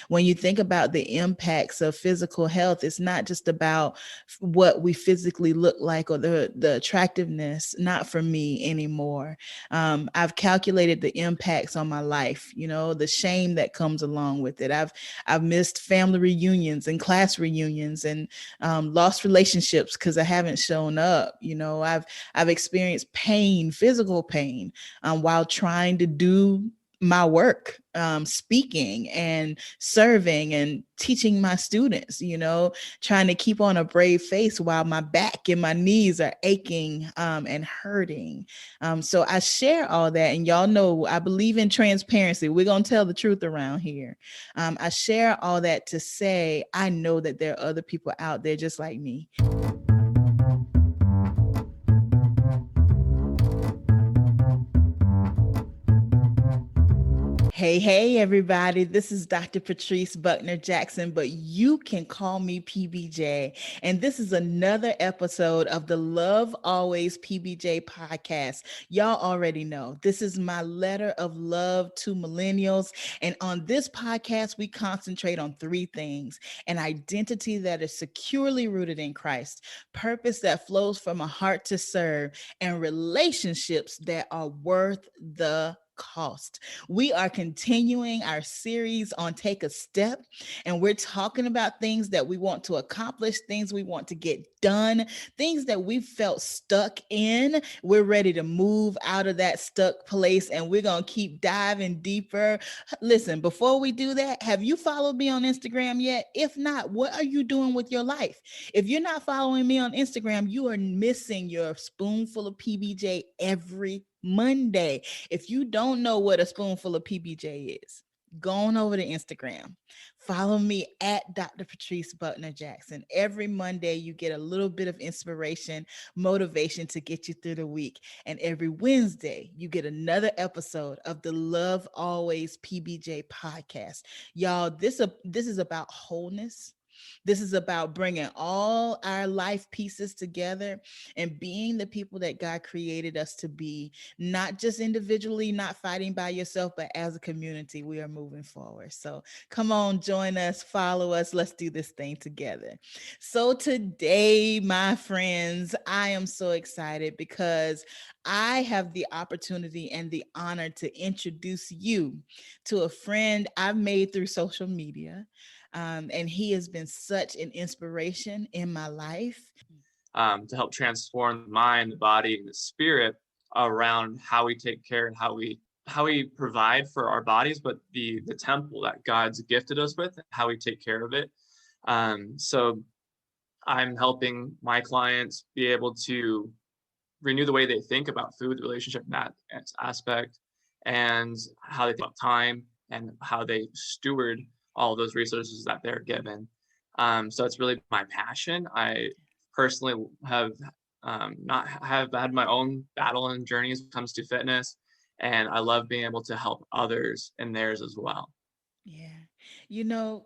when you think about the impacts of physical health, it's not just about what we physically look like or the attractiveness, not for me anymore. I've calculated the impacts on my life, the shame that comes along with it. I've missed family reunions and class reunions and lost relationships because I haven't shown up. I've experienced pain, physical pain, while trying to do my work, speaking and serving and teaching my students, trying to keep on a brave face while my back and my knees are aching and hurting. So I share all that. And y'all know I believe in transparency. We're going to tell the truth around here. I share all that to say I know that there are other people out there just like me. Hey, everybody. This is Dr. Patrice Buckner Jackson, but you can call me PBJ. And this is another episode of the Love Always PBJ podcast. Y'all already know this is my letter of love to millennials. And on this podcast, we concentrate on three things: an identity that is securely rooted in Christ, purpose that flows from a heart to serve, and relationships that are worth the cost. We are continuing our series on Take a Step, and we're talking about things that we want to accomplish, things we want to get done, things that we felt stuck in. We're ready to move out of that stuck place, and we're going to keep diving deeper. Listen, before we do that, have you followed me on Instagram yet? If not, what are you doing with your life? If you're not following me on Instagram, you are missing your spoonful of PBJ every Monday. If you don't know what a spoonful of PBJ is, go on over to Instagram. Follow me at Dr. Patrice Buckner Jackson. Every Monday, you get a little bit of inspiration, motivation to get you through the week. And every Wednesday, you get another episode of the Love Always PBJ podcast. Y'all, this is about wholeness. This is about bringing all our life pieces together and being the people that God created us to be, not just individually, not fighting by yourself, but as a community, we are moving forward. So come on, join us, follow us. Let's do this thing together. So today, my friends, I am so excited because I have the opportunity and the honor to introduce you to a friend I've made through social media. And he has been such an inspiration in my life. To help transform the mind, the body, and the spirit around how we take care and how we provide for our bodies, but the temple that God's gifted us with, how we take care of it. So I'm helping my clients be able to renew the way they think about food, the relationship in that aspect, and how they think about time and how they steward all those resources that they're given. So it's really my passion. I personally have not have had my own battle and journeys when it comes to fitness, and I love being able to help others in theirs as well. Yeah.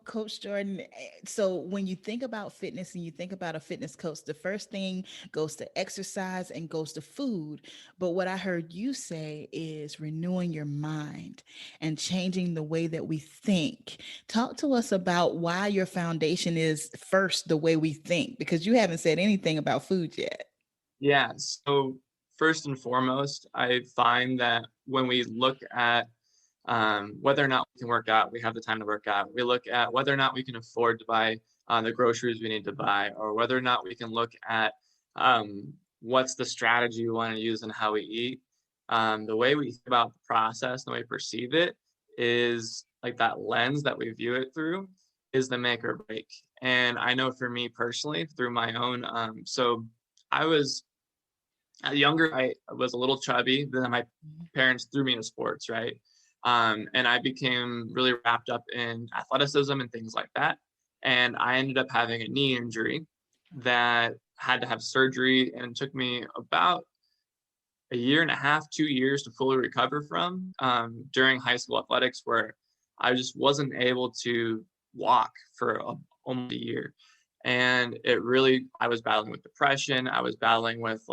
Coach Jordan, so when you think about fitness and you think about a fitness coach, the first thing goes to exercise and goes to food. But what I heard you say is renewing your mind and changing the way that we think. Talk to us about why your foundation is first the way we think, because you haven't said anything about food yet. Yeah. So first and foremost, I find that when we look at whether or not we can work out, we have the time to work out. We look at whether or not we can afford to buy the groceries we need to buy, or whether or not we can look at what's the strategy we want to use and how we eat. The way we think about the process and the way we perceive it is like that lens that we view it through is the make or break. And I know for me personally, through my own, so I was younger, I was a little chubby. Then my parents threw me into sports, right? And I became really wrapped up in athleticism and things like that. And I ended up having a knee injury that had to have surgery, and it took me about a year and a half, 2 years to fully recover from during high school athletics, where I just wasn't able to walk for almost a year. And I was battling with depression. I was battling with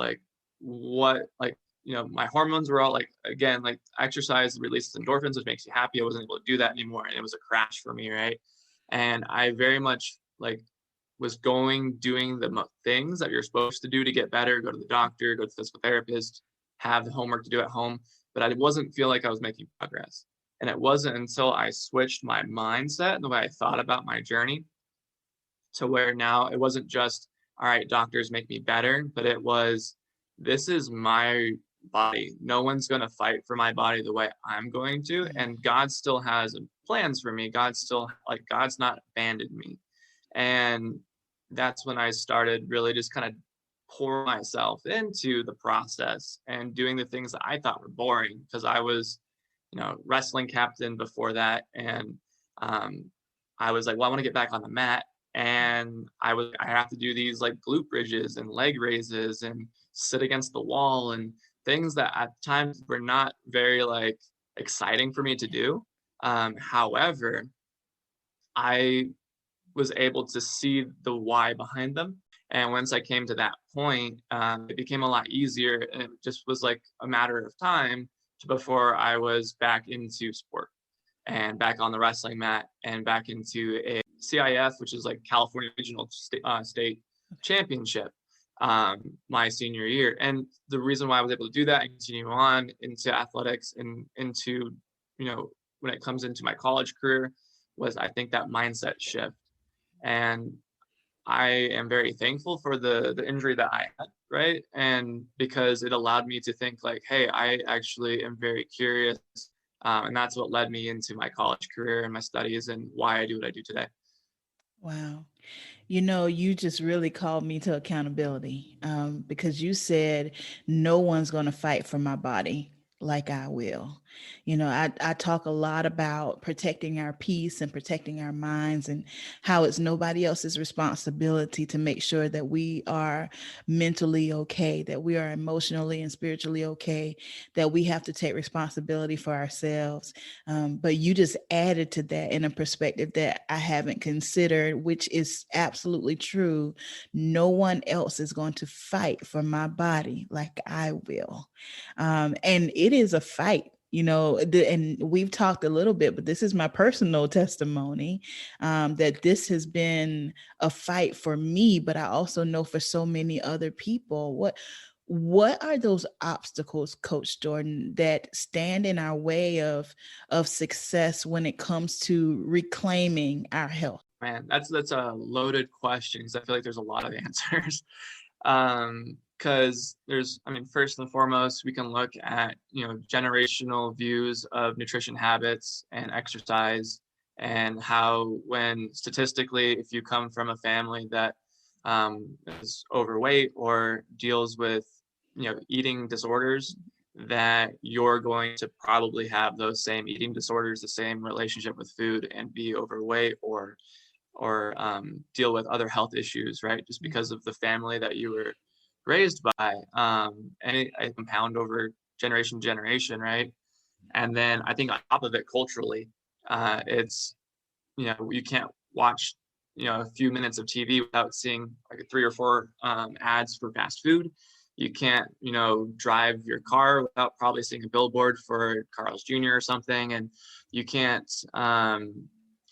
my hormones were all like, again, like exercise releases endorphins, which makes you happy. I wasn't able to do that anymore. And it was a crash for me. Right. And I very much like was doing the things that you're supposed to do to get better, go to the doctor, go to the physical therapist, have the homework to do at home. But I wasn't feel like I was making progress. And it wasn't until I switched my mindset and the way I thought about my journey to where now it wasn't just, all right, doctors make me better, but it was, this is my body. No one's going to fight for my body the way I'm going to. And God still has plans for me. God's not abandoned me. And that's when I started really just kind of pour myself into the process and doing the things that I thought were boring, because I was, wrestling captain before that. And I was like, well, I want to get back on the mat. And I have to do these like glute bridges and leg raises and sit against the wall and things that at times were not very like exciting for me to do. However, I was able to see the why behind them. And once I came to that point, it became a lot easier. And it just was like a matter of time to before I was back into sport and back on the wrestling mat and back into a CIF, which is like California Regional State Championship, my senior year. And the reason why I was able to do that and continue on into athletics and into, when it comes into my college career, was I think that mindset shift. And I am very thankful for the injury that I had, right? And because it allowed me to think like, hey, I actually am very curious. And that's what led me into my college career and my studies and why I do what I do today. Wow. You just really called me to accountability, because you said no one's going to fight for my body like I will. I talk a lot about protecting our peace and protecting our minds, and how it's nobody else's responsibility to make sure that we are mentally okay, that we are emotionally and spiritually okay, that we have to take responsibility for ourselves. But you just added to that in a perspective that I haven't considered, which is absolutely true. No one else is going to fight for my body like I will. And it is a fight. And we've talked a little bit, but this is my personal testimony, that this has been a fight for me, but I also know for so many other people. What are those obstacles, Coach Jordan, that stand in our way of success when it comes to reclaiming our health? Man, that's a loaded question, because I feel like there's a lot of answers. Because first and foremost, we can look at, generational views of nutrition habits and exercise, and how, when statistically, if you come from a family that is overweight or deals with, eating disorders, that you're going to probably have those same eating disorders, the same relationship with food, and be overweight or deal with other health issues, right? Just because of the family that you were raised by, and it compound over generation to generation, right? And then I think on top of it, culturally, it's, you can't watch, a few minutes of TV without seeing like 3 or 4 ads for fast food. You can't, drive your car without probably seeing a billboard for Carl's Jr. or something. And you can't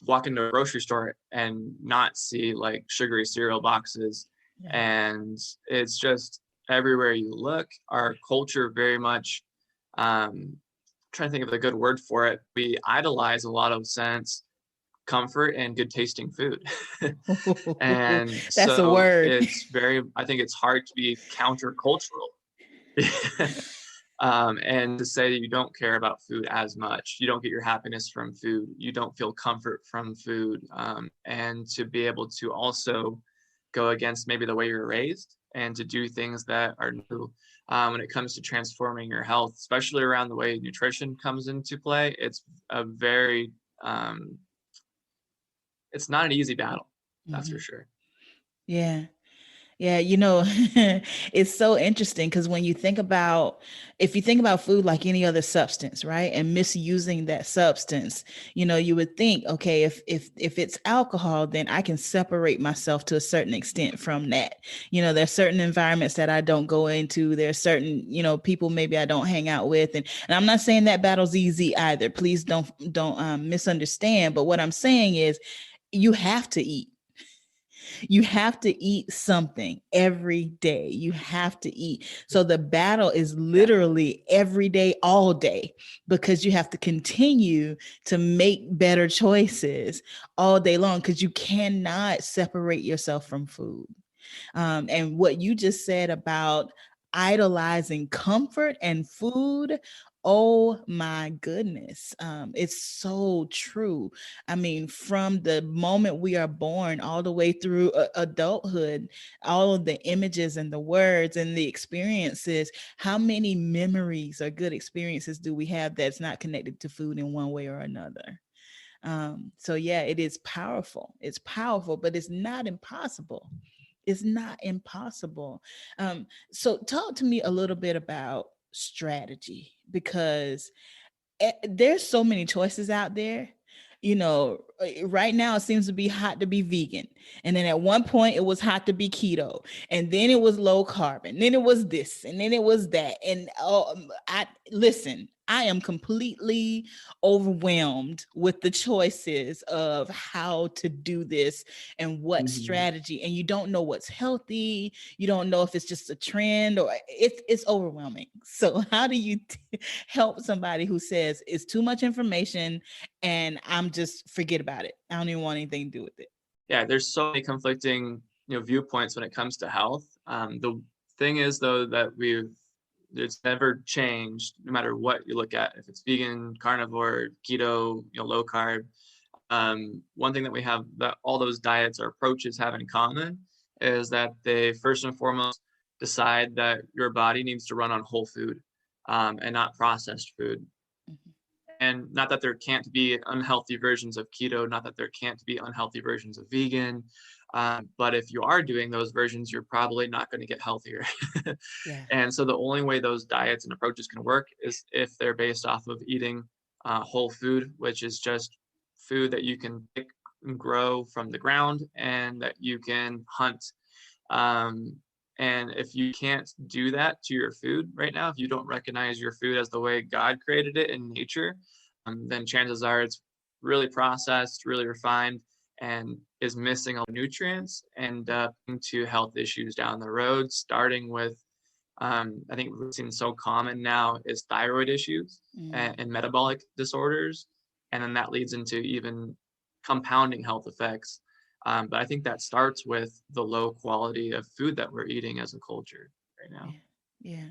walk into a grocery store and not see like sugary cereal boxes. Yeah. And it's just everywhere you look. Our culture very much, trying to think of a good word for it, we idolize a lot of sense comfort and good tasting food. And that's a word. I think it's hard to be countercultural. And to say that you don't care about food as much, you don't get your happiness from food, you don't feel comfort from food, and to be able to also go against maybe the way you're raised and to do things that are new, when it comes to transforming your health, especially around the way nutrition comes into play. It's a very it's not an easy battle, that's for sure. Yeah. Yeah, it's so interesting because when you think about, if you think about food like any other substance, right, and misusing that substance, you would think, okay, if it's alcohol, then I can separate myself to a certain extent from that. There's certain environments that I don't go into. There's certain, people maybe I don't hang out with, and I'm not saying that battle's easy either. Please don't misunderstand. But what I'm saying is, you have to eat. You have to eat something every day. You have to eat. So the battle is Yeah. literally every day, all day, because you have to continue to make better choices all day long because you cannot separate yourself from food. And what you just said about idolizing comfort and food. Oh my goodness. It's so true. I mean, from the moment we are born all the way through adulthood, all of the images and the words and the experiences, how many memories or good experiences do we have that's not connected to food in one way or another? So yeah, it is powerful. It's powerful, but it's not impossible. It's not impossible. So talk to me a little bit about strategy, because there's so many choices out there. Right now it seems to be hot to be vegan. And then at one point it was hot to be keto. And then it was low carb. And then it was this. And then it was that. And I am completely overwhelmed with the choices of how to do this and what Mhm. strategy. And you don't know what's healthy. You don't know if it's just a trend, or it's overwhelming. So how do you help somebody who says it's too much information and I'm just forget about it? I don't even want anything to do with it. Yeah, there's so many conflicting, viewpoints when it comes to health. The thing is, though, that it's never changed, no matter what you look at. If it's vegan, carnivore, keto, low carb. One thing that we have that all those diets or approaches have in common is that they first and foremost decide that your body needs to run on whole food, and not processed food. Mhm. And not that there can't be unhealthy versions of keto, not that there can't be unhealthy versions of vegan, but if you are doing those versions, you're probably not going to get healthier. Yeah. And so the only way those diets and approaches can work is if they're based off of eating whole food, which is just food that you can pick and grow from the ground and that you can hunt. Um, and if you can't do that to your food right now, if you don't recognize your food as the way God created it in nature, then chances are it's really processed, really refined, and is missing all the nutrients and into health issues down the road, starting with I think what's seen so common now is thyroid issues Mm. and metabolic disorders. And then that leads into even compounding health effects. But I think that starts with the low quality of food that we're eating as a culture right now. Yeah. Yeah.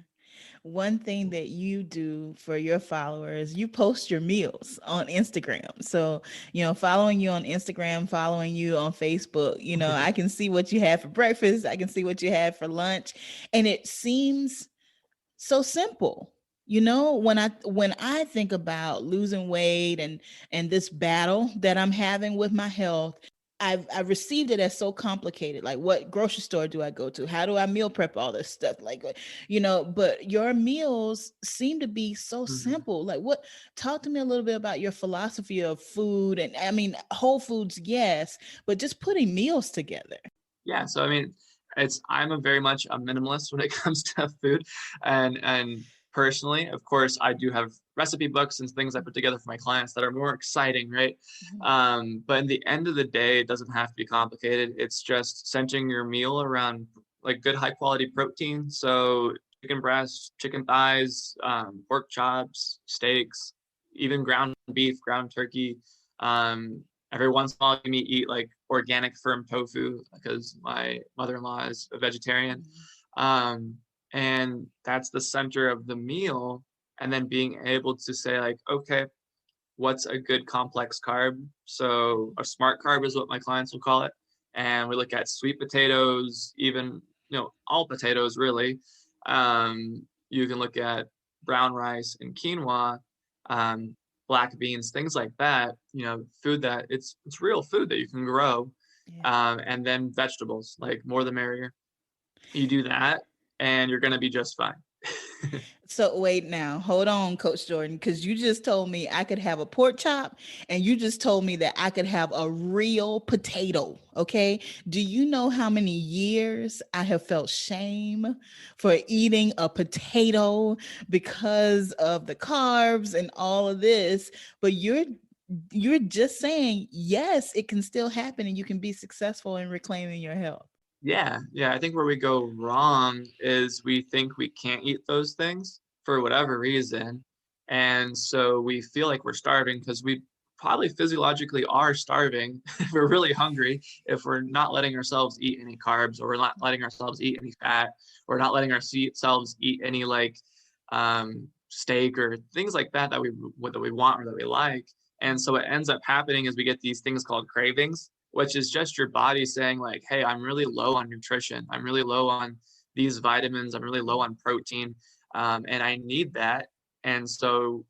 One thing that you do for your followers, you post your meals on Instagram. So, following you on Instagram, following you on Facebook, I can see what you had for breakfast. I can see what you had for lunch. And it seems so simple. When I think about losing weight and this battle that I'm having with my health, I've received it as so complicated. Like, what grocery store do I go to? How do I meal prep all this stuff? Like, but your meals seem to be so Mhm. simple. Like, what talk to me a little bit about your philosophy of food. And I mean, whole foods, yes, but just putting meals together. Yeah, so I mean, I'm a very much a minimalist when it comes to food, and personally, of course, I do have recipe books and things I put together for my clients that are more exciting, right? Mhm. But in the end of the day, it doesn't have to be complicated. It's just centering your meal around like good high quality protein, so chicken breasts, chicken thighs, pork chops, steaks, even ground beef, ground turkey. Um, every once in a while, you me eat like organic firm tofu because my mother-in-law is a vegetarian. Mhm. Um, and that's the center of the meal. And then being able to say, like, okay, what's a good complex carb? So a smart carb is what my clients will call it. And we look at sweet potatoes, even, all potatoes really. You can look at brown rice and quinoa, um, black beans, things like that, food that it's real food that you can grow. Yeah. And then vegetables, like more the merrier. You do that and you're going to be just fine. So wait now, hold on, Coach Jordan, because you just told me I could have a pork chop, and you just told me that I could have a real potato. Okay. Do you know how many years I have felt shame for eating a potato because of the carbs and all of this? But you're just saying yes, it can still happen, and you can be successful in reclaiming your health. Yeah. I think where we go wrong is we think we can't eat those things for whatever reason. And so we feel like we're starving because we probably physiologically are starving. We're really hungry if we're not letting ourselves eat any carbs, or we're not letting ourselves eat any fat, or not letting ourselves eat any like steak or things like that that we want or that we like. And so what ends up happening is we get these things called cravings, which is just your body saying like, hey, I'm really low on nutrition. I'm really low on these vitamins. I'm really low on protein. And I need that. And so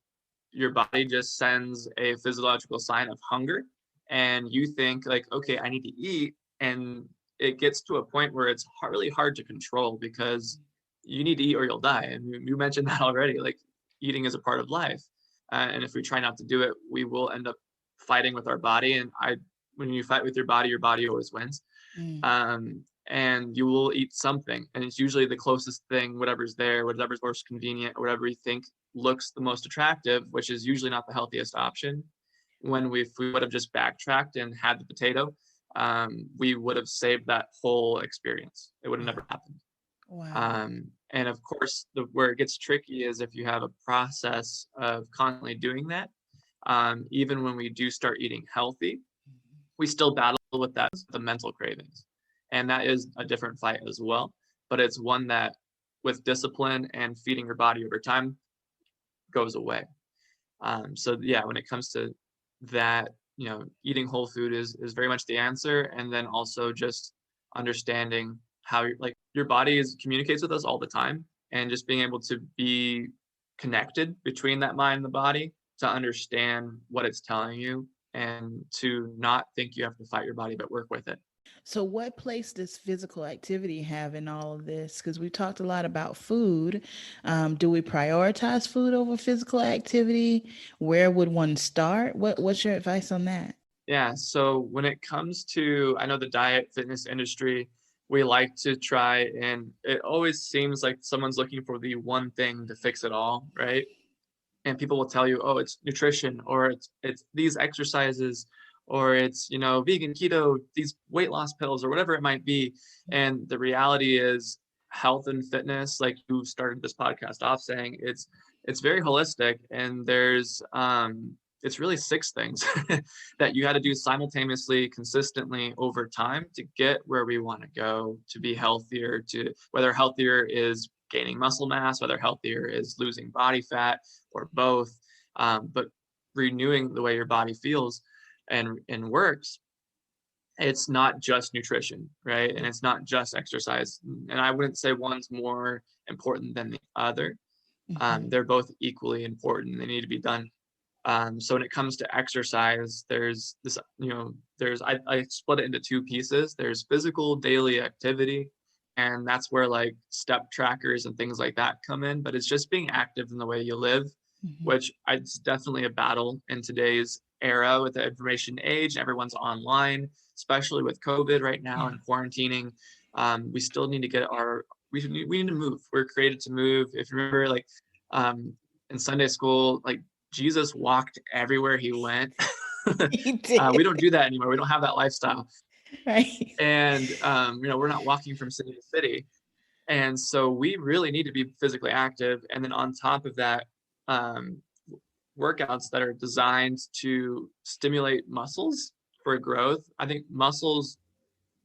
your body just sends a physiological sign of hunger. And you think like, okay, I need to eat. And it gets to a point where it's really hard to control because you need to eat or you'll die. And you mentioned that already, like eating is a part of life. And if we try not to do it, we will end up fighting with our body. And when you fight with your body always wins. Mm. And you will eat something, and it's usually the closest thing, whatever's there, whatever's most convenient, or whatever you think looks the most attractive, which is usually not the healthiest option. If we would have just backtracked and had the potato, we would have saved that whole experience. It would have never happened. Wow. And of course, where it gets tricky is if you have a process of constantly doing that. Even when we do start eating healthy, we still battle with that, the mental cravings. And that is a different fight as well. But it's one that, with discipline and feeding your body over time, goes away. So yeah, when it comes to that, eating whole food is very much the answer. And then also just understanding how your body communicates with us all the time, and just being able to be connected between that mind and the body to understand what it's telling you, and to not think you have to fight your body, but work with it. So, what place does physical activity have in all of this? Because we talked a lot about food. Do we prioritize food over physical activity? Where would one start? What's your advice on that? Yeah. So when it comes to, I know the diet fitness industry, we like to try, and it always seems like someone's looking for the one thing to fix it all, right? And people will tell you, oh, it's nutrition, or it's these exercises, or it's vegan, keto, these weight loss pills, or whatever it might be. And the reality is, health and fitness, like you started this podcast off saying, it's very holistic, and there's it's really six things that you got to do simultaneously, consistently over time to get where we want to go, to be healthier, to whether healthier is gaining muscle mass, whether healthier is losing body fat, or both. But renewing the way your body feels and works, it's not just nutrition, right? And it's not just exercise. And I wouldn't say one's more important than the other. Mhm. They're both equally important. They need to be done. So when it comes to exercise, there's this, I split it into two pieces. There's physical daily activity, and that's where like step trackers and things like that come in. But it's just being active in the way you live, Mhm. which it's definitely a battle in today's era with the information age. Everyone's online, especially with COVID right now Yeah. and quarantining. We still need to get we need to move. We're created to move. If you remember, like um, in Sunday school, like Jesus walked everywhere he went. He We did. don't do that anymore. We don't have that lifestyle. Right. And, we're not walking from city to city. And so we really need to be physically active. And then on top of that, um, workouts that are designed to stimulate muscles for growth. I think muscles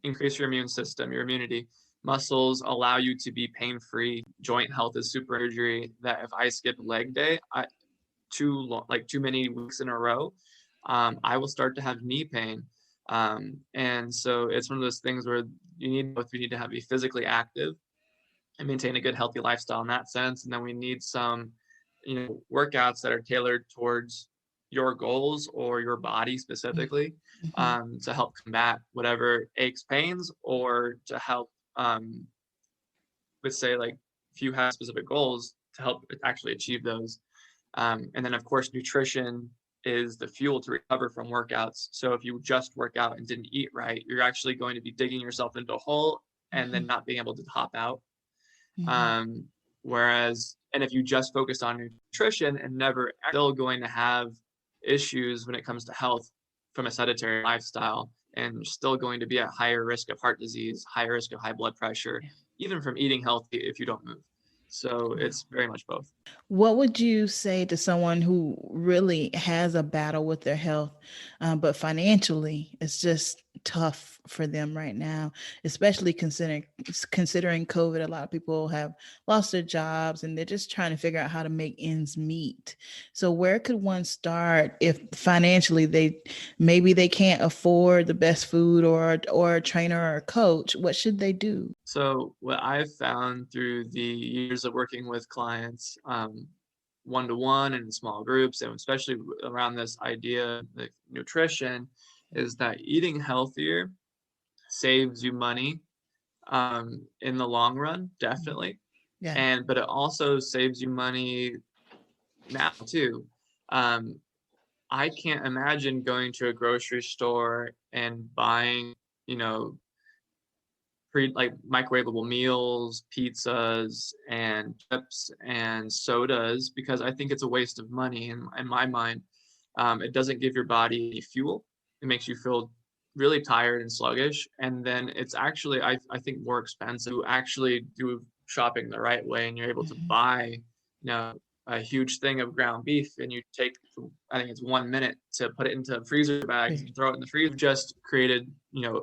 increase your immune system, your immunity. Muscles allow you to be pain free. Joint health is super injury that if I skip leg day, too long, like too many weeks in a row, I will start to have knee pain. And so it's one of those things where you need to be physically active and maintain a good healthy lifestyle in that sense. And then we need some, workouts that are tailored towards your goals or your body specifically, Mhm. to help combat whatever aches, pains, or to help would say like if you have specific goals to help actually achieve those. And then of course, nutrition is the fuel to recover from workouts. So if you just work out and didn't eat right, you're actually going to be digging yourself into a hole and then Mhm. not being able to hop out. Mhm. Um, Whereas, and if you just focused on nutrition and never still going to have issues when it comes to health from a sedentary lifestyle, and you're still going to be at higher risk of heart disease, higher risk of high blood pressure, Yeah. even from eating healthy if you don't move. So Wow. it's very much both. What would you say to someone who really has a battle with their health, but financially it's just tough for them right now, especially considering COVID? A lot of people have lost their jobs and they're just trying to figure out how to make ends meet. So where could one start if financially maybe they can't afford the best food or a trainer or a coach? What should they do? So what I've found through the years of working with clients, one to one and in small groups, and especially around this idea of like nutrition, is that eating healthier saves you money in the long run, Mhm. definitely, Yeah. and but it also saves you money now too. Um, I can't imagine going to a grocery store and buying, you know, like microwavable meals, pizzas, and chips and sodas because I think it's a waste of money in my mind. It doesn't give your body any fuel. It makes you feel really tired and sluggish. And then it's actually, I think, more expensive to actually do shopping the right way. And you're able to Mhm. buy, a huge thing of ground beef and you take, I think it's 1 minute to put it into freezer bags and throw it in the freezer. Just created,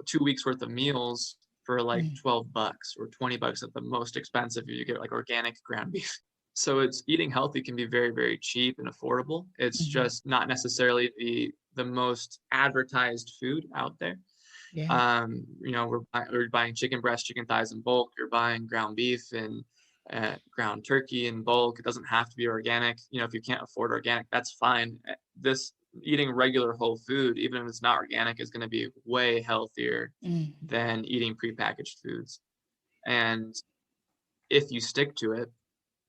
2 weeks worth of meals for like Mm. $12 or $20 at the most expensive if you get like organic ground beef. So it's eating healthy can be very, very cheap and affordable. It's Mhm. just not necessarily the most advertised food out there. Yeah. We're buying chicken breast, chicken thighs in bulk. You're buying ground beef and ground turkey in bulk. It doesn't have to be organic. If you can't afford organic, that's fine. This eating regular whole food, even if it's not organic, is going to be way healthier Mm. than eating prepackaged foods. And if you stick to it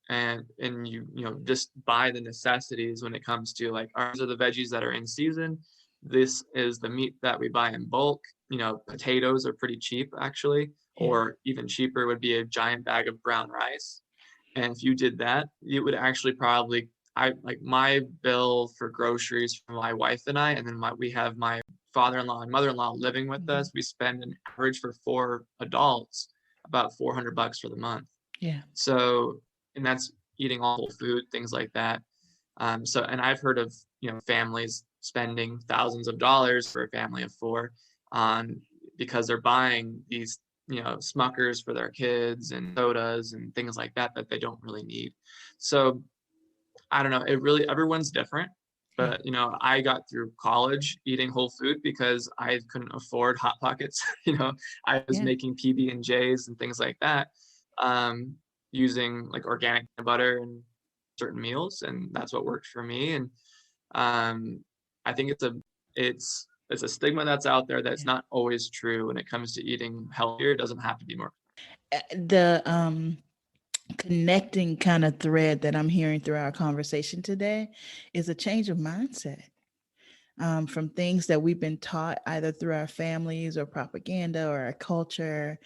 and you just buy the necessities when it comes to like ours are the veggies that are in season. This is the meat that we buy in bulk. Potatoes are pretty cheap actually, Yeah. or even cheaper would be a giant bag of brown rice. And if you did that, it would actually probably I like my bill for groceries for my wife and I, and then we have my father-in-law and mother-in-law living with Mhm. us. We spend an average for 4 adults about $400 for the month. Yeah. So, and that's eating all whole food, things like that. And I've heard of, families spending thousands of dollars for a family of four on because they're buying these, Smuckers for their kids and sodas and things like that that they don't really need. So I don't know. It really, everyone's different. Yeah. But, I got through college eating whole food because I couldn't afford Hot Pockets. I was Yeah. making PB&Js and things like that, um, using like organic peanut butter and certain meals. And that's what worked for me. And um, I think it's a stigma that's out there that's Yeah. not always true when it comes to eating healthier. It doesn't have to be more. The connecting kind of thread that I'm hearing through our conversation today is a change of mindset. From things that we've been taught either through our families or propaganda or our culture.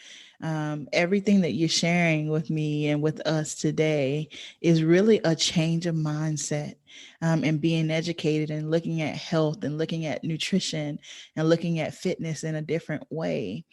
Everything that you're sharing with me and with us today is really a change of mindset, and being educated and looking at health and looking at nutrition and looking at fitness in a different way.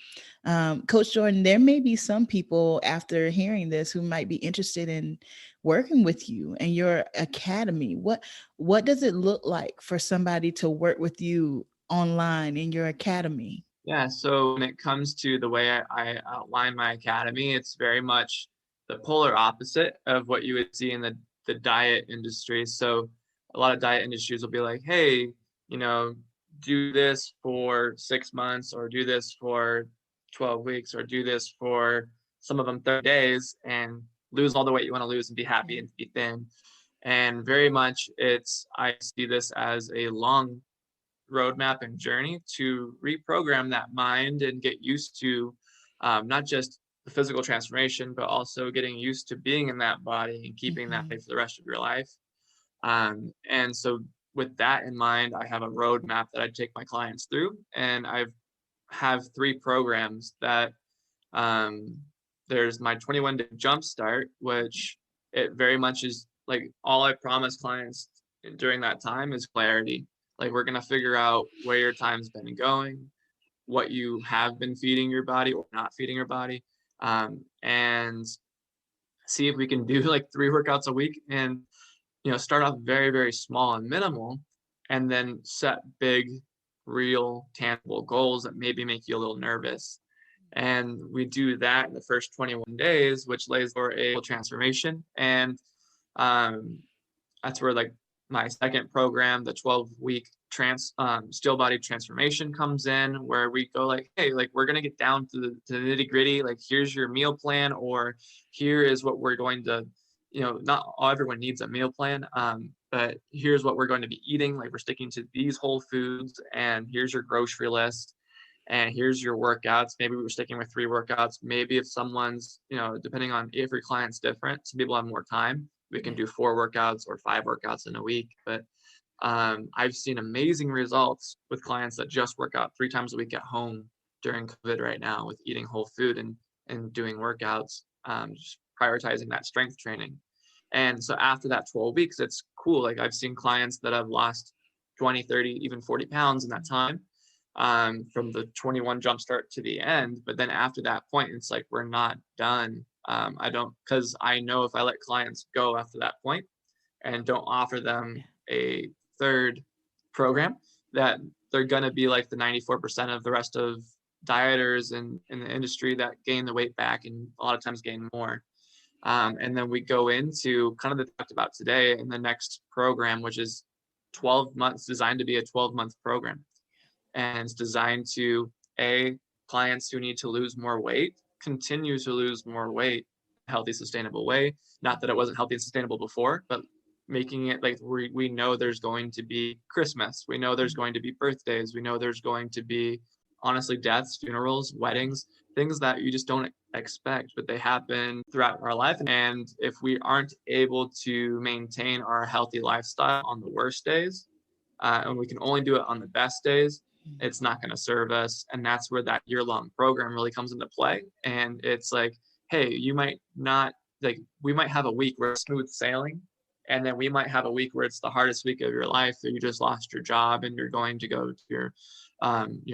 Coach Jordan, there may be some people after hearing this who might be interested in working with you and your academy. What does it look like for somebody to work with you online in your academy? Yeah, so when it comes to the way I outline my academy, it's very much the polar opposite of what you would see in the diet industry. So a lot of diet industries will be like, hey, you know, do this for 6 months or do this for 12 weeks or do this for some of them 30 days and lose all the weight you want to lose and be happy Yeah. and be thin. And very much I see this as a long roadmap and journey to reprogram that mind and get used to not just the physical transformation, but also getting used to being in that body and keeping that way Mhm. for the rest of your life. And so with that in mind, I have a roadmap that I take my clients through, and I have 3 programs that um, there's my 21-day jumpstart, which it very much is like all I promise clients during that time is clarity. Like we're gonna figure out where your time's been going, what you have been feeding your body or not feeding your body, and see if we can do like 3 workouts a week and start off very, very small and minimal, and then set big, real, tangible goals that maybe make you a little nervous. And we do that in the first 21 days, which lays for a transformation. And um, that's where like my second program, the 12-week still body transformation comes in, where we go like, hey, like we're gonna get down to the nitty gritty. Like here's your meal plan, or here is what we're going to, not all everyone needs a meal plan, but here's what we're going to be eating. Like we're sticking to these whole foods, and here's your grocery list, and here's your workouts. Maybe we're sticking with 3 workouts. Maybe if someone's, depending on if your client's different, some people have more time, we can Yeah. do 4 workouts or 5 workouts in a week. But I've seen amazing results with clients that just work out 3 times a week at home during COVID right now with eating whole food and doing workouts, just prioritizing that strength training. And so after that 12 weeks, it's cool. Like I've seen clients that have lost 20, 30, even 40 pounds in that time, from the 21 jumpstart to the end. But then after that point, it's like, we're not done. I don't, because I know if I let clients go after that point and don't offer them Yeah. a third program, that they're going to be like the 94% of the rest of dieters in the industry that gain the weight back and a lot of times gain more. And then we go into kind of the talked about today in the next program, which is 12 months, designed to be a 12-month program. And it's designed to clients who need to lose more weight continue to lose more weight healthy, sustainable way. Not that it wasn't healthy and sustainable before, but making it like we know there's going to be Christmas, we know there's Mhm. going to be birthdays, we know there's going to be honestly deaths, funerals, weddings, things that you just don't expect, but they happen throughout our life. And if we aren't able to maintain our healthy lifestyle on the worst days, and we can only do it on the best days, Mhm. it's not going to serve us. And that's where that year-long program really comes into play. And it's like, hey, you might not, like we might have a week where it's smooth sailing, and then we might have a week where it's the hardest week of your life, or you just lost your job and you're going to go to your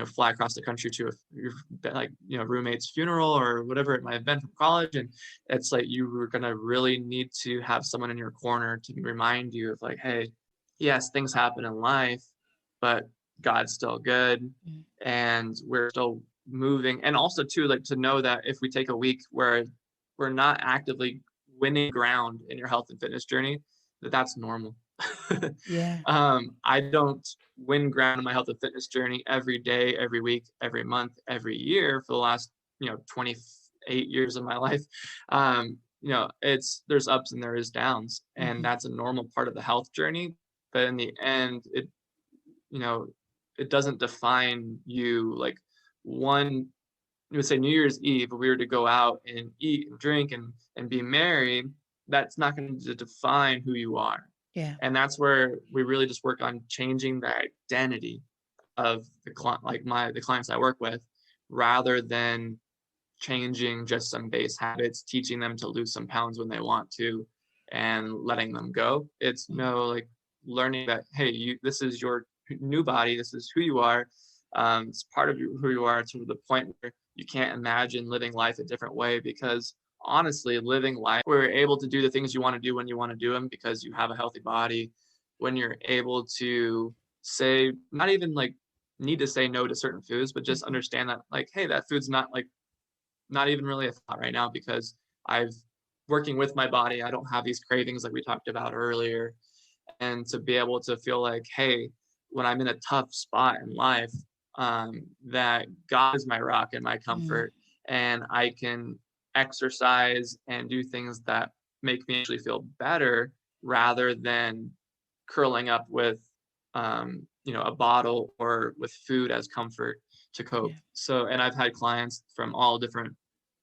fly across the country to your roommate's funeral or whatever it might have been from college. And it's like you were going to really need to have someone in your corner to remind you of like, hey, yes, things happen in life, but God's still good, Mhm. and we're still moving. And also too, like to know that if we take a week where we're not actively winning ground in your health and fitness journey, that's normal. Yeah. I don't win ground in my health and fitness journey every day, every week, every month, every year for the last 28 years of my life. It's there's ups and there is downs, and Mhm. that's a normal part of the health journey. But in the end, you know it doesn't define you. Like one, you would say New Year's Eve, if we were to go out and eat and drink and be merry, that's not going to define who you are. Yeah. And that's where we really just work on changing the identity of the clients I work with, rather than changing just some base habits, teaching them to lose some pounds when they want to, and letting them go. It's Mhm. no, like learning that, hey, this is your new body, this is who you are. It's part of who you are, to the point where you can't imagine living life a different way, because honestly, living life, we're able to do the things you want to do when you want to do them because you have a healthy body. When you're able to say, not even like need to say no to certain foods, but just Mhm. understand that like, hey, that food's not even really a thought right now, because I've working with my body. I don't have these cravings like we talked about earlier. And to be able to feel like, hey, when I'm in a tough spot in life, that God is my rock and my Mhm. comfort, and I can exercise and do things that make me actually feel better, rather than curling up with a bottle or with food as comfort to cope. Yeah. So, and I've had clients from all different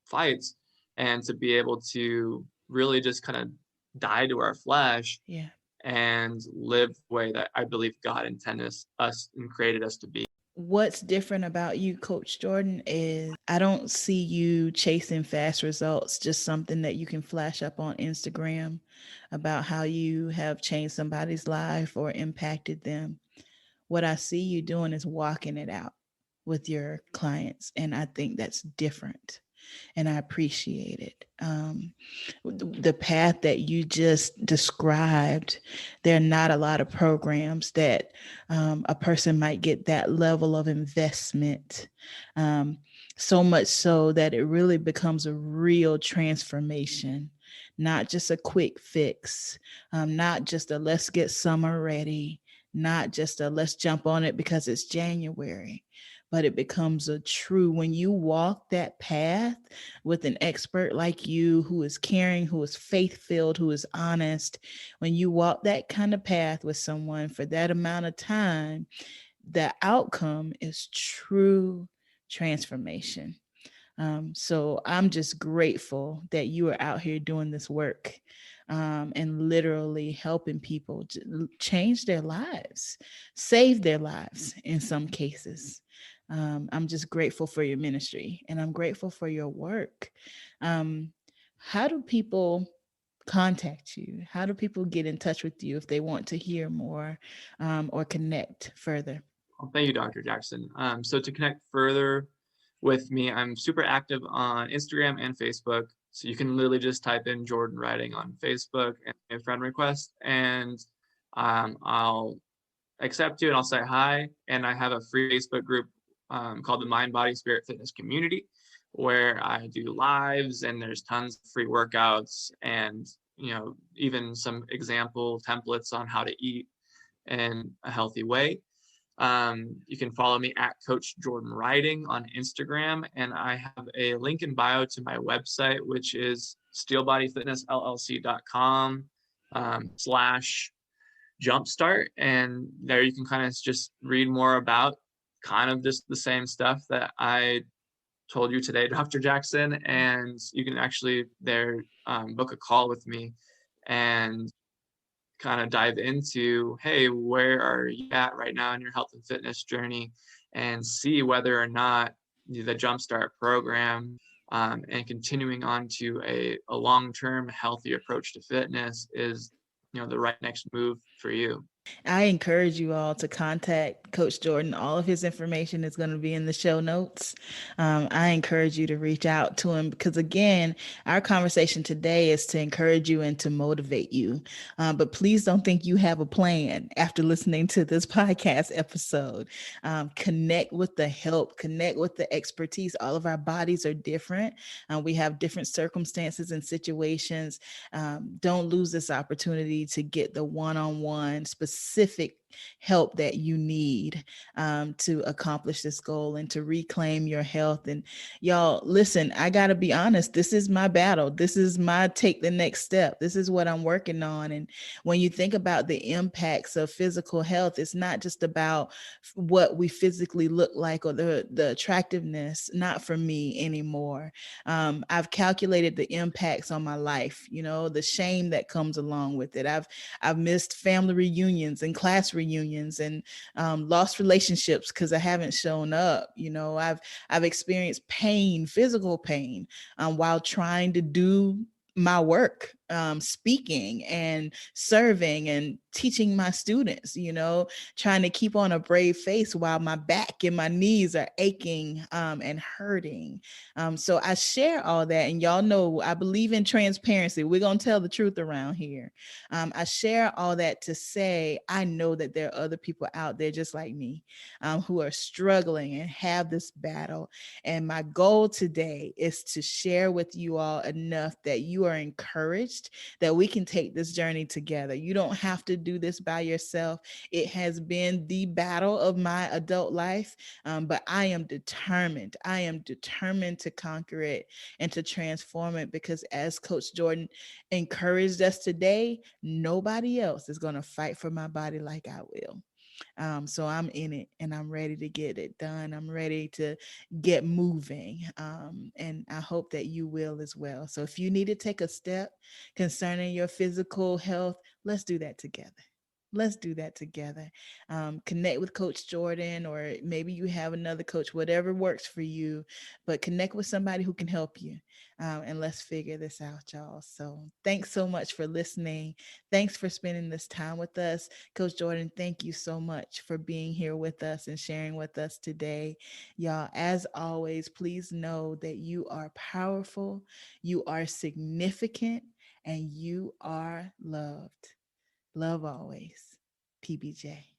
fights, and to be able to really just kind of die to our flesh Yeah. and live the way that I believe God intended us and created us to be. What's different about you, Coach Jordan, is I don't see you chasing fast results, just something that you can flash up on Instagram about how you have changed somebody's life or impacted them. What I see you doing is walking it out with your clients. And I think that's different. And I appreciate it. The path that you just described, there are not a lot of programs that a person might get that level of investment. Um, so much so that it really becomes a real transformation, not just a quick fix, not just a let's get summer ready, not just a let's jump on it because it's January, but it becomes a true, when you walk that path with an expert like you who is caring, who is faith filled, who is honest, when you walk that kind of path with someone for that amount of time, the outcome is true transformation. So I'm just grateful that you are out here doing this work, and literally helping people change their lives, save their lives in some cases. I'm just grateful for your ministry and I'm grateful for your work. Um, how do people contact you? How do people get in touch with you if they want to hear more, or connect further? Well, thank you, Dr. Jackson. So to connect further with me, I'm super active on Instagram and Facebook. So you can literally just type in Jordan Writing on Facebook and a friend request, and I'll accept you and I'll say hi. And I have a free Facebook group called the Mind, Body, Spirit Fitness Community, where I do lives and there's tons of free workouts and even some example templates on how to eat in a healthy way. You can follow me at Coach Jordan Writing on Instagram, and I have a link in bio to my website, which is steelbodyfitnessllc.com slash jumpstart. And there you can kind of just read more about kind of just the same stuff that I told you today, Dr. Jackson. And you can actually there book a call with me and kind of dive into, hey, where are you at right now in your health and fitness journey, and see whether or not the Jumpstart program and continuing on to a long-term healthy approach to fitness is the right next move for you. I encourage you all to contact Coach Jordan. All of his information is going to be in the show notes. I encourage you to reach out to him because, again, our conversation today is to encourage you and to motivate you. But please don't think you have a plan after listening to this podcast episode. Connect with the help, connect with the expertise. All of our bodies are different. We have different circumstances and situations. Don't lose this opportunity to get the one-on-one specific help that you need, to accomplish this goal and to reclaim your health. And y'all, listen, I got to be honest, this is my battle. This is my take the next step. This is what I'm working on. And when you think about the impacts of physical health, it's not just about what we physically look like or the attractiveness, not for me anymore. I've calculated the impacts on my life, the shame that comes along with it. I've missed family reunions and class reunions and lost relationships because I haven't shown up. I've experienced pain, physical pain, while trying to do my work, speaking and serving and teaching my students, trying to keep on a brave face while my back and my knees are aching, and hurting. So I share all that. And y'all know I believe in transparency. We're going to tell the truth around here. I share all that to say I know that there are other people out there just like me, who are struggling and have this battle. And my goal today is to share with you all enough that you are encouraged, that we can take this journey together. You don't have to do this by yourself. It has been the battle of my adult life, but I am determined. I am determined to conquer it and to transform it because, as Coach Jordan encouraged us today, nobody else is going to fight for my body like I will. So I'm in it and I'm ready to get it done. I'm ready to get moving. And I hope that you will as well. So if you need to take a step concerning your physical health, let's do that together. Let's do that together. Connect with Coach Jordan, or maybe you have another coach, whatever works for you, but connect with somebody who can help you. And let's figure this out, y'all. So thanks so much for listening. Thanks for spending this time with us. Coach Jordan, thank you so much for being here with us and sharing with us today. Y'all, as always, please know that you are powerful, you are significant, and you are loved. Love always. PBJ.